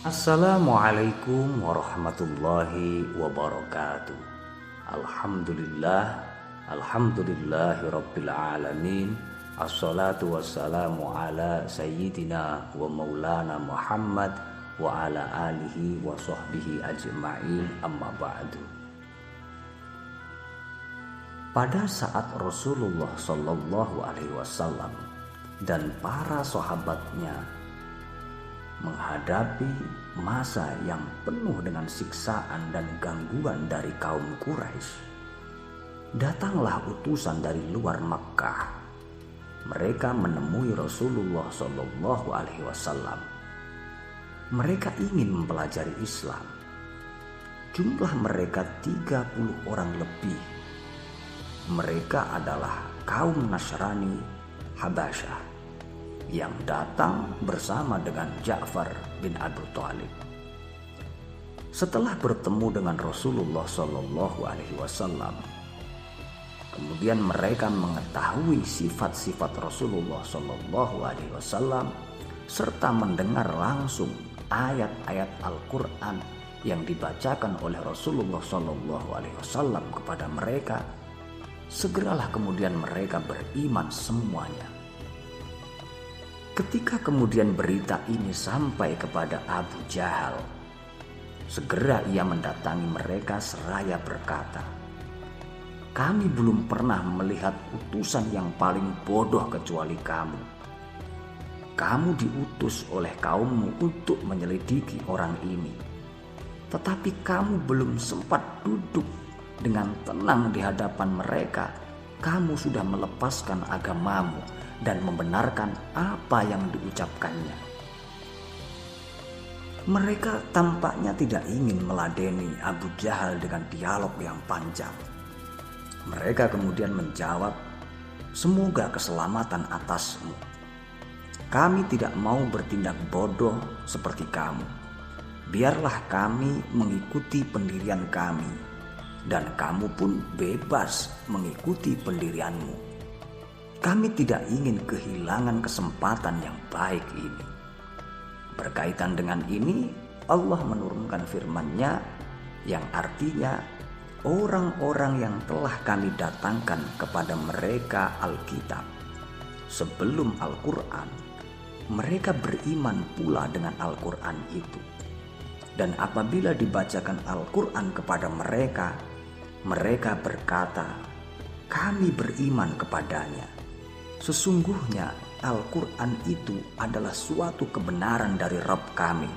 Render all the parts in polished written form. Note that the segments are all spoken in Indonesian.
Assalamualaikum warahmatullahi wabarakatuh. Alhamdulillahirabbil alamin. Assalatu wassalamu ala sayyidina wa maulana Muhammad wa ala alihi wa sahbihi ajma'in, amma ba'du. Pada saat Rasulullah Shallallahu Alaihi Wasallam dan para sahabatnya menghadapi masa yang penuh dengan siksaan dan gangguan dari kaum Quraisy, datanglah utusan dari luar Makkah. Mereka menemui Rasulullah Shallallahu Alaihi Wasallam. Mereka ingin mempelajari Islam. Jumlah mereka 30 orang lebih. Mereka adalah kaum Nasrani Habasyah yang datang bersama dengan Ja'far bin Abi Thalib. Setelah bertemu dengan Rasulullah Shallallahu Alaihi Wasallam, kemudian mereka mengetahui sifat-sifat Rasulullah Shallallahu Alaihi Wasallam serta mendengar langsung ayat-ayat Al-Quran yang dibacakan oleh Rasulullah Shallallahu Alaihi Wasallam kepada mereka. Segeralah kemudian mereka beriman semuanya. Ketika kemudian berita ini sampai kepada Abu Jahal, segera ia mendatangi mereka seraya berkata, "Kami belum pernah melihat utusan yang paling bodoh kecuali kamu. Kamu diutus oleh kaummu untuk menyelidiki orang ini. Tetapi kamu belum sempat duduk dengan tenang di hadapan mereka. Kamu sudah melepaskan agamamu dan membenarkan apa yang diucapkannya." Mereka tampaknya tidak ingin meladeni Abu Jahal dengan dialog yang panjang. Mereka kemudian menjawab, "Semoga keselamatan atasmu. Kami tidak mau bertindak bodoh seperti kamu. Biarlah kami mengikuti pendirian kami, dan kamu pun bebas mengikuti pendirianmu. Kami tidak ingin kehilangan kesempatan yang baik ini." Berkaitan dengan ini, Allah menurunkan firman-Nya yang artinya, orang-orang yang telah kami datangkan kepada mereka Alkitab sebelum Al-Quran, mereka beriman pula dengan Al-Quran itu. Dan apabila dibacakan Al-Quran kepada mereka, mereka berkata, "Kami beriman kepadanya. Sesungguhnya Al-Quran itu adalah suatu kebenaran dari Rabb kami.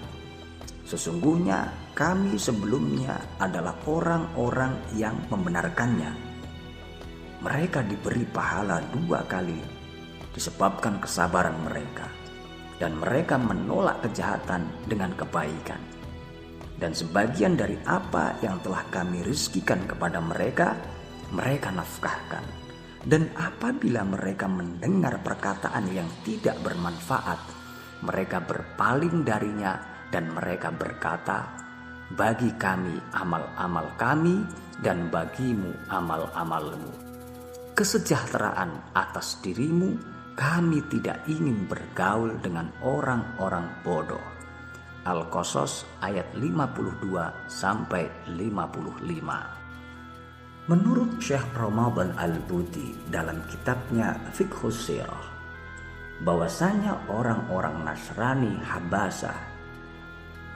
Sesungguhnya kami sebelumnya adalah orang-orang yang membenarkannya." Mereka diberi pahala 2 kali disebabkan kesabaran mereka, dan mereka menolak kejahatan dengan kebaikan. Dan sebagian dari apa yang telah kami rizkikan kepada mereka, mereka nafkahkan. Dan apabila mereka mendengar perkataan yang tidak bermanfaat, mereka berpaling darinya dan mereka berkata, "Bagi kami amal-amal kami dan bagimu amal-amalmu. Kesejahteraan atas dirimu, kami tidak ingin bergaul dengan orang-orang bodoh." Al-Qasas ayat 52-55. Menurut Syekh Ramadan Al-Buti dalam kitabnya Fiqhus Sirah, bahwasanya orang-orang Nasrani Habasyah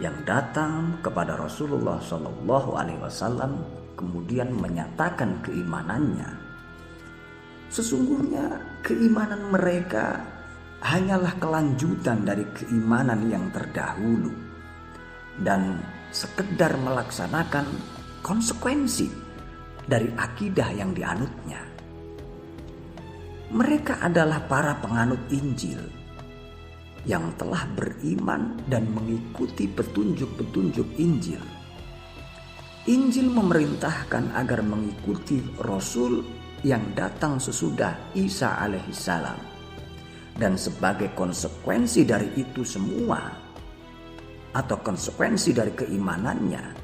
yang datang kepada Rasulullah Shallallahu Alaihi Wasallam kemudian menyatakan keimanannya. Sesungguhnya keimanan mereka hanyalah kelanjutan dari keimanan yang terdahulu dan sekedar melaksanakan konsekuensi dari akidah yang dianutnya. Mereka adalah para penganut Injil yang telah beriman dan mengikuti petunjuk-petunjuk Injil. Injil memerintahkan agar mengikuti Rasul yang datang sesudah Isa alaihissalam. Dan sebagai konsekuensi dari itu semua, atau konsekuensi dari keimanannya,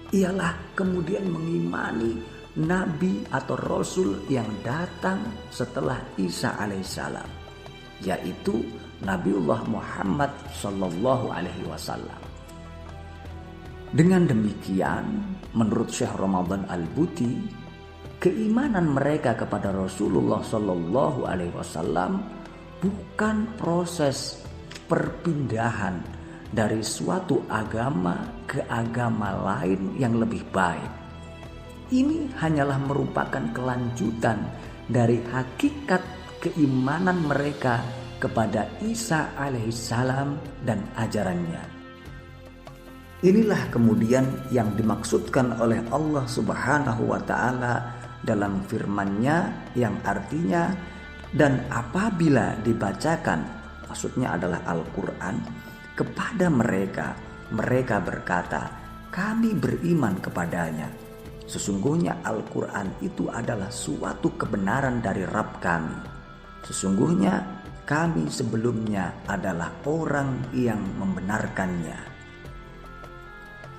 ialah kemudian mengimani nabi atau rasul yang datang setelah Isa alaihissalam, yaitu Nabiullah Muhammad sallallahu alaihi wasallam. Dengan demikian, menurut Syekh Ramadan Al-Buti, keimanan mereka kepada Rasulullah Shallallahu Alaihi Wasallam bukan proses perpindahan dari suatu agama ke agama lain yang lebih baik. Ini hanyalah merupakan kelanjutan dari hakikat keimanan mereka kepada Isa alaihissalam dan ajarannya. Inilah kemudian yang dimaksudkan oleh Allah Subhanahu wa Ta'ala dalam firman-Nya yang artinya, dan apabila dibacakan, maksudnya adalah Al-Quran, kepada mereka, mereka berkata, kami beriman kepadanya. Sesungguhnya Al-Quran itu adalah suatu kebenaran dari Rabb kami. Sesungguhnya kami sebelumnya adalah orang yang membenarkannya.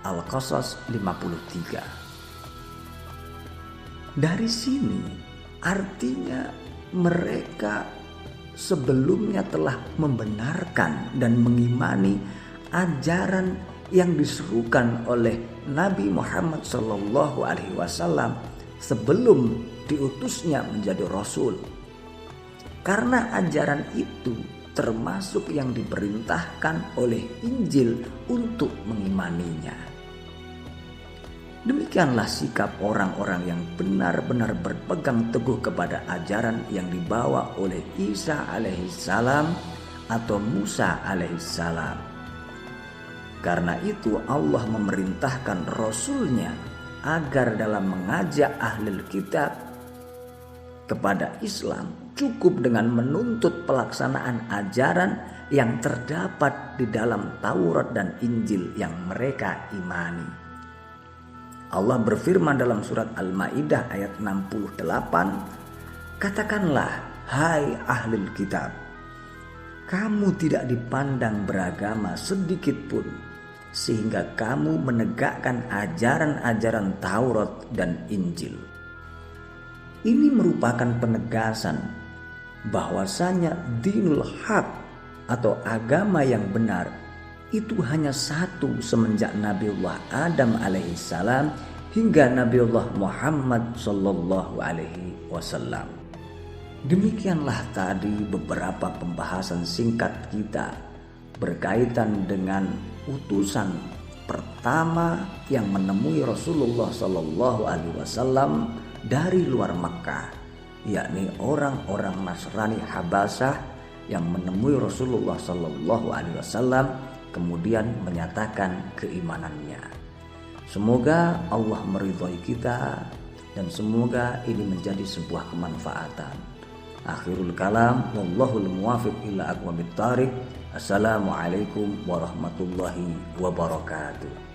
Al-Qasas 53. Dari sini artinya mereka sebelumnya telah membenarkan dan mengimani ajaran yang diserukan oleh Nabi Muhammad SAW sebelum diutusnya menjadi Rasul. Karena ajaran itu termasuk yang diperintahkan oleh Injil untuk mengimaninya. Demikianlah sikap orang-orang yang benar-benar berpegang teguh kepada ajaran yang dibawa oleh Isa alaihissalam atau Musa alaihissalam. Karena itu Allah memerintahkan Rasul-Nya agar dalam mengajak ahlul kitab kepada Islam cukup dengan menuntut pelaksanaan ajaran yang terdapat di dalam Taurat dan Injil yang mereka imani. Allah berfirman dalam surat Al-Maidah ayat 68, katakanlah, hai ahlul kitab, kamu tidak dipandang beragama sedikit pun, sehingga kamu menegakkan ajaran-ajaran Taurat dan Injil. Ini merupakan penegasan bahwasanya dinul haq atau agama yang benar itu hanya satu semenjak Nabiullah Adam alaihissalam hingga Nabiullah Muhammad sallallahu alaihi wasallam. Demikianlah tadi beberapa pembahasan singkat kita berkaitan dengan utusan pertama yang menemui Rasulullah sallallahu alaihi wasallam dari luar Makkah, yakni orang-orang Nasrani Habasyah yang menemui Rasulullah sallallahu alaihi wasallam kemudian menyatakan keimanannya. Semoga Allah meridhai kita dan semoga ini menjadi sebuah kemanfaatan. Akhirul kalam, wallahul muwafiq ila aqwamit thariq. Assalamualaikum warahmatullahi wabarakatuh.